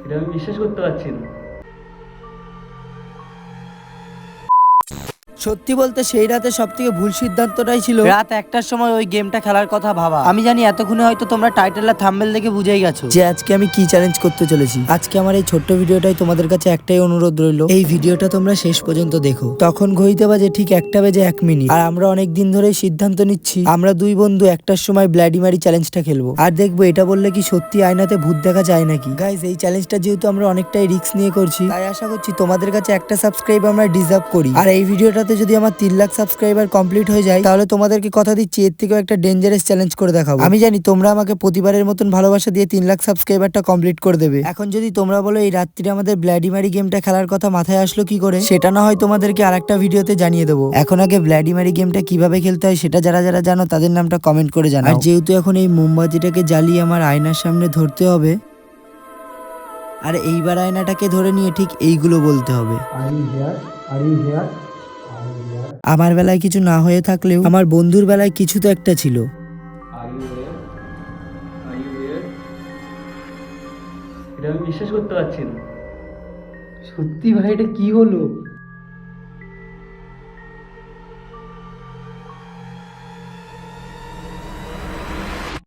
এটা আমি বিশ্বাস করতে পারছি না। সত্যি বলতে সেই রাতে সব থেকে ভুল সিদ্ধান্তটাই ছিল রাত 1টার সময় ওই গেমটা খেলার কথা ভাবা। আমি জানি এতক্ষণে হয়তো তোমরা টাইটেল আর থাম্বনেল দেখে বুঝেই গেছো যে আজকে আমি কি চ্যালেঞ্জ করতে চলেছি। আজকে আমার এই ছোট্ট ভিডিওটাই তোমাদের কাছে একটাই অনুরোধ রইল, এই ভিডিওটা তোমরা শেষ পর্যন্ত দেখো। তখন ঘড়িতে বাজে ঠিক 1টা বেজে 1 মিনিট, আর আমরা অনেক দিন ধরেই সিদ্ধান্ত নিচ্ছি আমরা দুই বন্ধু 1টার সময় ব্লাডি মারি চ্যালেঞ্জটা খেলবো। আর দেখবো এটা বললে কি সত্যি আয়নাতে ভূত দেখা যায় নাকি। গাইজ এই চ্যালেঞ্জটা যেহেতু আমরা অনেকটাই রিস্ক নিয়ে করছি, তাই আশা করছি তোমাদের কাছে একটা সাবস্ক্রাইব আমরা ডিজার্ভ করি। আর এই ভিডিওটাতে যদি আমার 3 লাখ সাবস্ক্রাইবার কমপ্লিট হয়ে যায়, তাহলে তোমাদেরকে কথা দিচ্ছি এর থেকেও একটা ডেঞ্জারাস চ্যালেঞ্জ করে দেখাবো। আমি জানি তোমরা আমাকে প্রতিবারের মতন ভালোবাসা দিয়ে 3 লাখ সাবস্ক্রাইবারটা কমপ্লিট করে দেবে। এখন যদি তোমরা বলো এই রাত্রিরে আমাদের ব্লাডি মারি গেমটা খেলার কথা মাথায় আসলো কি করে, সেটা না হয় তোমাদেরকে আরেকটা ভিডিওতে জানিয়ে দেবো। এখন আগে ব্লাডি মারি গেমটা কিভাবে খেলতে হয় সেটা যারা যারা জানো তাদের নামটা কমেন্ট করে জানাও। আর যেহেতু এখন এই মোমবাতিটাকে জ্বালিয়ে আমার আয়নার সামনে ধরতে হবে, আর এইবার আয়নাটাকে ধরে নিয়ে ঠিক এইগুলো বলতে হবে। আমার বেলায় কিছু না হয়ে থাকলেও আমার বন্ধুর বেলায় কিছু তো একটা ছিল। এটা আমি বিশ্বাস করতে পারছি না। সত্যি ভাই, এটা কি হলো?